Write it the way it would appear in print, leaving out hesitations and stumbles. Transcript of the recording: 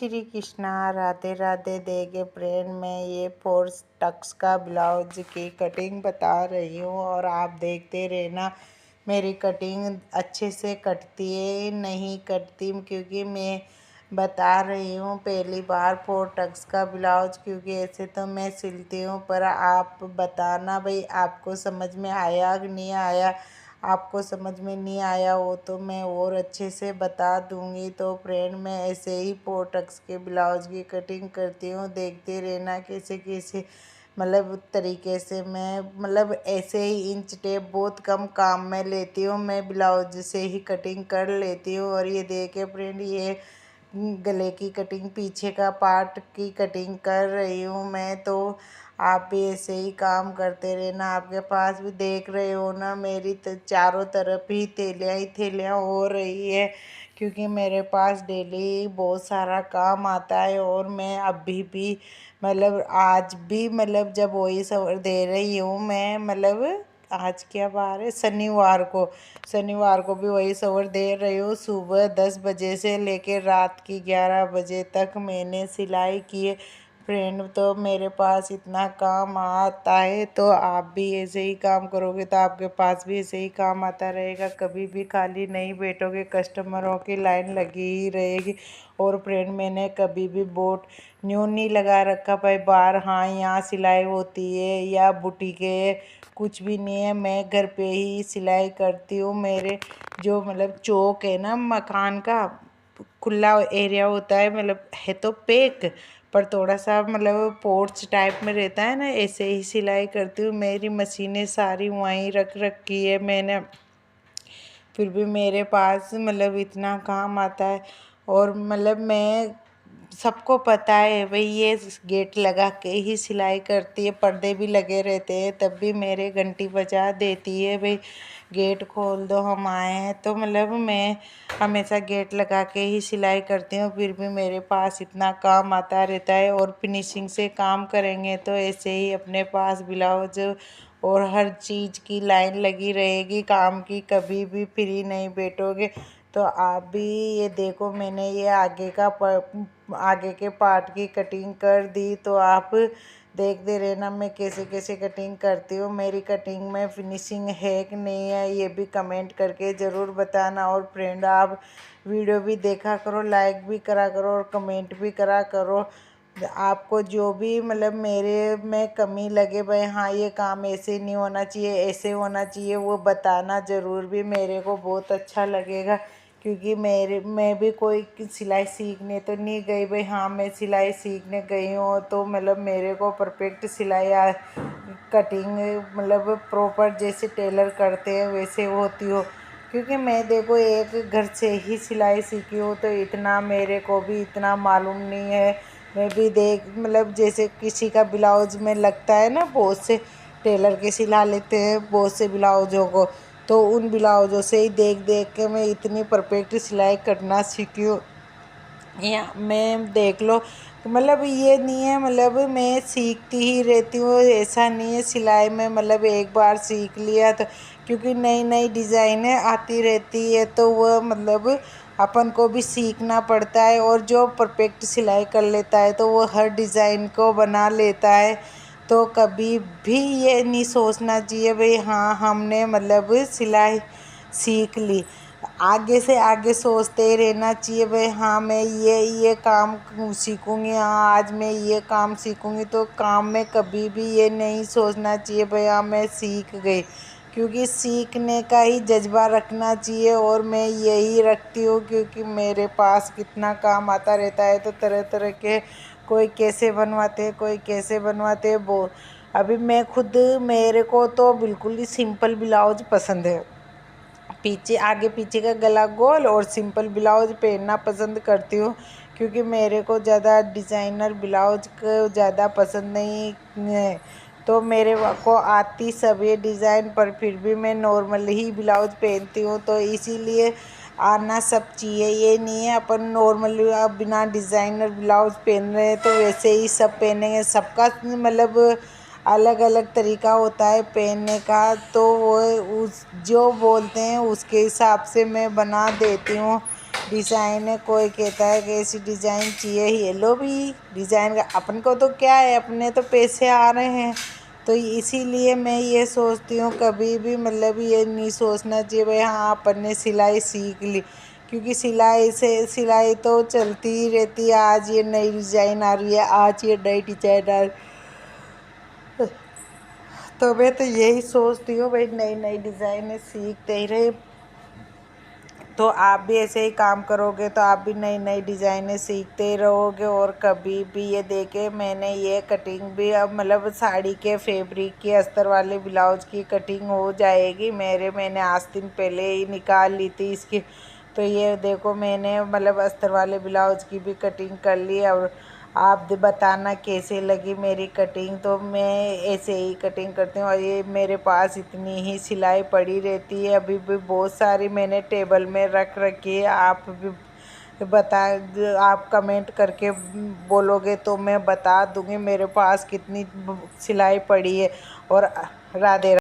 श्री कृष्णा, राधे राधे। देगे फ्रेंड, मैं ये फोर टक्स का ब्लाउज की कटिंग बता रही हूँ और आप देखते रहना। मेरी कटिंग अच्छे से कटती है नहीं कटती, क्योंकि मैं बता रही हूँ पहली बार फोर टक्स का ब्लाउज, क्योंकि ऐसे तो मैं सिलती हूँ। पर आप बताना भाई, आपको समझ में आया कि नहीं आया। आपको समझ में नहीं आया हो तो मैं और अच्छे से बता दूंगी। तो फ्रेंड, मैं ऐसे ही फोर टक्स के ब्लाउज की कटिंग करती हूँ, देखते रहना कैसे कैसे तरीके से। मैं ऐसे ही इंच टेप बहुत कम काम में लेती हूँ, मैं ब्लाउज से ही कटिंग कर लेती हूँ। और ये देखे फ्रेंड, ये गले की कटिंग, पीछे का पार्ट की कटिंग कर रही हूँ मैं। तो आप भी ऐसे ही काम करते रहना। आपके पास भी देख रहे हो ना, मेरी तो चारों तरफ ही थैलियाँ हो रही है, क्योंकि मेरे पास डेली बहुत सारा काम आता है। और मैं अभी भी आज भी जब वही सवर दे रही हूँ मैं आज क्या बार है, शनिवार को भी वही सवर दे रही हूँ। सुबह 10 बजे से लेकर रात की 11 बजे तक मैंने सिलाई की है फ्रेंड। तो मेरे पास इतना काम आता है, तो आप भी ऐसे ही काम करोगे तो आपके पास भी ऐसे ही काम आता रहेगा। कभी भी खाली नहीं बैठोगे, कस्टमरों की लाइन लगी ही रहेगी। और फ्रेंड, मैंने कभी भी बोर्ड न्यू नहीं लगा रखा भाई बाहर, हाँ यहाँ सिलाई होती है या बुटीक है, कुछ भी नहीं है। मैं घर पे ही सिलाई करती हूँ। मेरे जो चौक है ना, मकान का खुला एरिया होता है, है तो पैक, पर थोड़ा सा पोर्च टाइप में रहता है ना, ऐसे ही सिलाई करती हूँ। मेरी मशीनें सारी वहीं रख रखी है मैंने, फिर भी मेरे पास इतना काम आता है। और मैं सबको पता है भाई, ये गेट लगा के ही सिलाई करती है, पर्दे भी लगे रहते हैं तब भी मेरे घंटी बजा देती है भाई गेट खोल दो हम आए हैं। तो मैं हमेशा गेट लगा के ही सिलाई करती हूँ, फिर भी मेरे पास इतना काम आता रहता है। और फिनिशिंग से काम करेंगे तो ऐसे ही अपने पास ब्लाउज और हर चीज़ की लाइन लगी रहेगी काम की, कभी भी फ्री नहीं बैठोगे। तो आप भी ये देखो, मैंने ये आगे के पार्ट की कटिंग कर दी, तो आप देखते रहना मैं कैसे कैसे कटिंग करती हूँ। मेरी कटिंग में फिनिशिंग है कि नहीं है, ये भी कमेंट करके ज़रूर बताना। और फ्रेंड, आप वीडियो भी देखा करो, लाइक भी करा करो और कमेंट भी करा करो। आपको जो भी मेरे में कमी लगे भाई, हाँ ये काम ऐसे नहीं होना चाहिए, ऐसे होना चाहिए, वो बताना ज़रूर भी, मेरे को बहुत अच्छा लगेगा। क्योंकि मैं भी कोई सिलाई सीखने तो नहीं गई भाई, हाँ मैं सिलाई सीखने गई हूँ तो मेरे को परफेक्ट सिलाई कटिंग प्रॉपर जैसे टेलर करते हैं वैसे होती हो। क्योंकि मैं देखो एक घर से ही सिलाई सीखी हूँ, तो इतना मेरे को भी इतना मालूम नहीं है। मैं भी देख जैसे किसी का ब्लाउज में लगता है ना, बहुत से टेलर के सिला लेते हैं बहुत से ब्लाउजों को, तो उन ब्लाउजों से ही देख देख के मैं इतनी परफेक्ट सिलाई करना सीखी हूँ। या मैं देख लो, ये नहीं है मैं सीखती ही रहती हूँ, ऐसा नहीं है सिलाई में एक बार सीख लिया तो, क्योंकि नई नई डिज़ाइनें आती रहती है तो वह अपन को भी सीखना पड़ता है। और जो परफेक्ट सिलाई कर लेता है तो वो हर डिज़ाइन को बना लेता है। तो कभी भी ये नहीं सोचना चाहिए भाई हाँ हमने सिलाई सीख ली, आगे से आगे सोचते ही रहना चाहिए भाई हाँ मैं ये काम सीखूँगी, हाँ आज मैं ये काम सीखूँगी। तो काम में कभी भी ये नहीं सोचना चाहिए भाई हाँ मैं सीख गई, क्योंकि सीखने का ही जज्बा रखना चाहिए। और मैं यही रखती हूँ, क्योंकि मेरे पास कितना काम आता रहता है, तो तरह तरह के कोई कैसे बनवाते हैं कोई कैसे बनवाते हैं वो। अभी मैं खुद, मेरे को तो बिल्कुल ही सिंपल ब्लाउज पसंद है, पीछे आगे पीछे का गला गोल और सिंपल ब्लाउज पहनना पसंद करती हूँ। क्योंकि मेरे को ज़्यादा डिज़ाइनर ब्लाउज को ज़्यादा पसंद नहीं है। तो मेरे को आती सब ये डिज़ाइन, पर फिर भी मैं नॉर्मल ही ब्लाउज पहनती हूँ, तो इसीलिए आना सब चाहिए। ये नहीं है अपन नॉर्मल बिना डिज़ाइनर ब्लाउज पहन रहे हैं तो वैसे ही सब पहनेंगे, सबका अलग अलग तरीका होता है पहनने का। तो वो उस जो बोलते हैं उसके हिसाब से मैं बना देती हूँ। डिज़ाइन है, कोई कहता है कि ऐसी डिज़ाइन चाहिए, ये लो भी डिज़ाइन का। अपन को तो क्या है, अपने तो पैसे आ रहे हैं, तो इसीलिए मैं ये सोचती हूँ कभी भी मतलब ये नहीं सोचना चाहिए भाई हाँ अपन ने सिलाई सीख ली, क्योंकि सिलाई तो चलती ही रहती है। आज ये नई डिज़ाइन आ रही है, आज ये नई डिज़ाइन आ रही, तो मैं तो यही सोचती हूँ भाई नई नई डिज़ाइनें सीखते ही रहे। तो आप भी ऐसे ही काम करोगे तो आप भी नई नई डिज़ाइनें सीखते ही रहोगे। और कभी भी ये देखे मैंने ये कटिंग भी अब मतलब साड़ी के फैब्रिक की अस्तर वाले ब्लाउज की कटिंग हो जाएगी मैंने आज दिन पहले ही निकाल ली थी इसकी। तो ये देखो मैंने मतलब अस्तर वाले ब्लाउज की भी कटिंग कर ली। और आप बताना कैसे लगी मेरी कटिंग। तो मैं ऐसे ही कटिंग करती हूँ और ये मेरे पास इतनी ही सिलाई पड़ी रहती है, अभी भी बहुत सारी मैंने टेबल में रख रखी है। आप भी बता, आप कमेंट करके बोलोगे तो मैं बता दूँगी मेरे पास कितनी सिलाई पड़ी है। और राधे